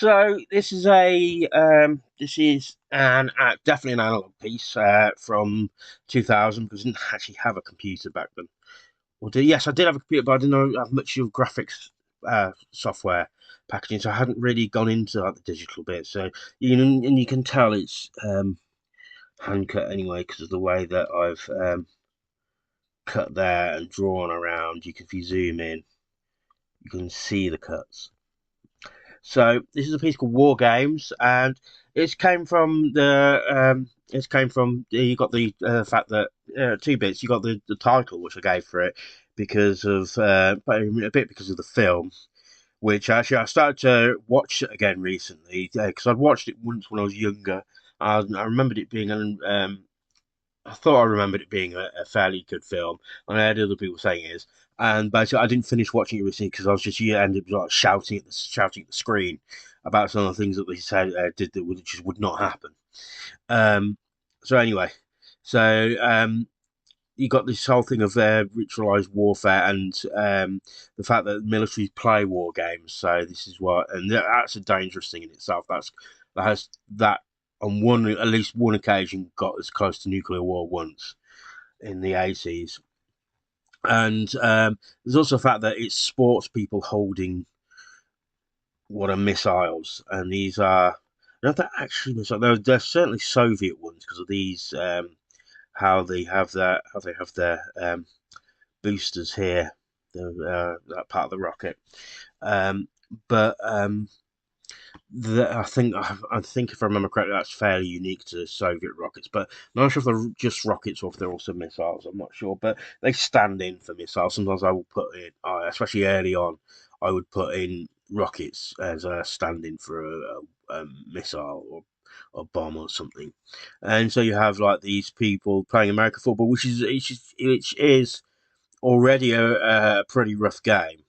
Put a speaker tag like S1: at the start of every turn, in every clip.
S1: So this is an definitely an analog piece from 2000 because I didn't actually have a computer back then. Or yes, I did have a computer, but I didn't have much of graphics software packaging, so I hadn't really gone into like the digital bit. So and you can tell it's hand cut anyway because of the way that I've cut there and drawn around. If you zoom in, you can see the cuts. So this is a piece called War Games, and it's came from you got the fact that two bits. You got the title which I gave for it because of a bit because of the film, which actually I started to watch it again recently because I'd watched it once when I was younger. I remembered it being I thought I remembered it being a fairly good film, and I had other people saying it is. And basically, I didn't finish watching it recently because I was just ended up like shouting at the screen about some of the things that they said did that just would not happen. Um, so anyway, so you got this whole thing of ritualized warfare and the fact that militaries play war games. So this is what, and that's a dangerous thing in itself. That has that on one at least one occasion got as close to nuclear war once in the 80s. And there's also the fact that it sports people holding what are missiles, and these are not that actually missiles. They're certainly Soviet ones because of these how they have their boosters here, that part of the rocket. Um, but I think if I remember correctly, that's fairly unique to Soviet rockets. But I'm not sure if they're just rockets or if they're also missiles. I'm not sure, but they stand in for missiles. Sometimes I will put in, especially early on, I would put in rockets as a stand-in for a missile or bomb or something. And so you have like these people playing American football, which is already a pretty rough game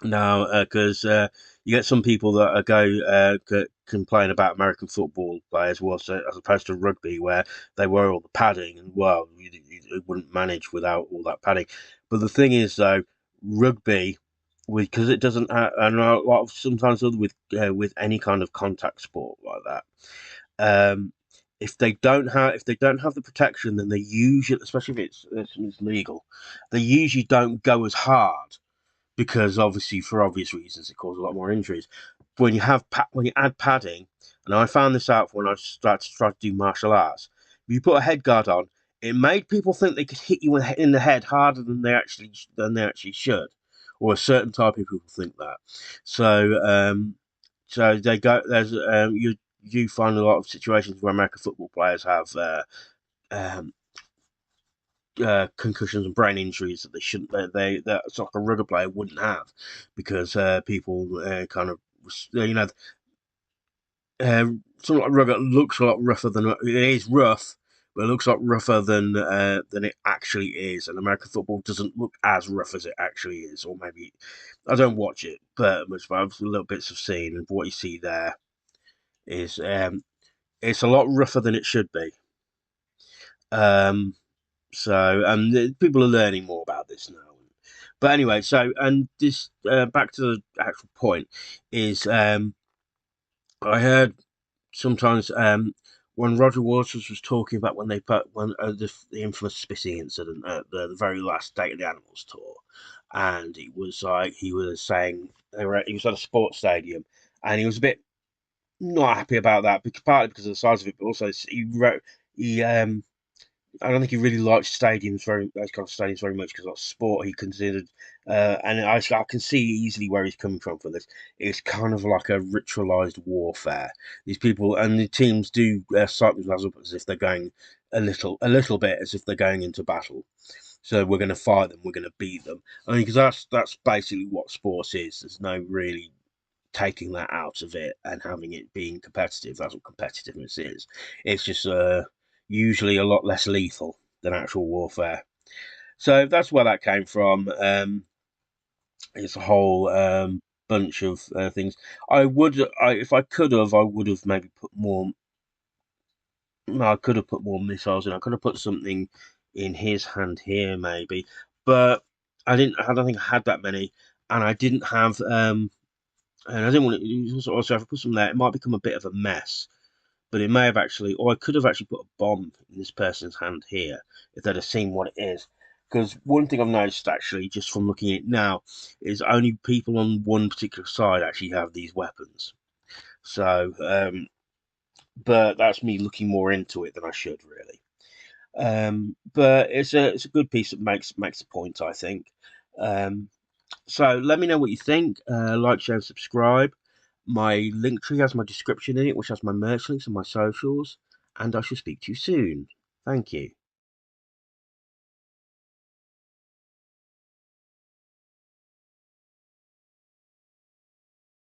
S1: now because you get some people that complain about American football players, as opposed to rugby, where they wear all the padding and well, you wouldn't manage without all that padding. But the thing is, though, rugby, because it doesn't, and a lot of sometimes with any kind of contact sport like that, um, if they don't have the protection, then they usually, especially if it's legal, they usually don't go as hard because obviously for obvious reasons it causes a lot more injuries. When you add padding, and I found this out when I started to try to do martial arts, if you put a head guard on, it made people think they could hit you in the head harder than they actually should, or a certain type of people think that. So they go there's you find a lot of situations where American football players have um, concussions and brain injuries that they shouldn't that a soccer rugby player wouldn't have because people kind of you know something like rugby looks a lot rougher than it is rough, but it looks a lot rougher than it actually is. And American football doesn't look as rough as it actually is, or maybe I don't watch it but much, but I've little bits of seen, and what you see there is it's a lot rougher than it should be. Um, So people are learning more about this now. But anyway, so and this back to the actual point is I heard sometimes when Roger Waters was talking about when they put when the infamous spitting incident at the very last Day of the Animals tour, and it was like he was saying he was at a sports stadium and he was a bit not happy about that because partly because of the size of it, but also he wrote he I don't think he really liked those kind of stadiums very much because of sport he considered, and I can see easily where he's coming from this. It's kind of like a ritualized warfare. These people and the teams do cite themselves up as if they're going a little bit as if they're going into battle. So we're going to fight them, we're going to beat them. I mean, because that's basically what sports is. There's no really taking that out of it and having it being competitive. That's what competitiveness is. It's just usually a lot less lethal than actual warfare. So that's where that came from. It's a whole bunch of things. If I could have, I would have maybe put more. No, I could have put more missiles in. I could have put something in his hand here, maybe, but I didn't. I don't think I had that many, and I didn't have. and I didn't want it. Also, if I put some there, it might become a bit of a mess. But it may have actually, or I could have actually put a bomb in this person's hand here if they'd have seen what it is. Because one thing I've noticed actually, just from looking at it now, is only people on one particular side actually have these weapons. So, but that's me looking more into it than I should really. But it's a good piece that makes a point, I think. Um, so let me know what you think. Like, share, and subscribe. My link tree has my description in it, which has my merch links and my socials. And I shall speak to you soon. Thank you.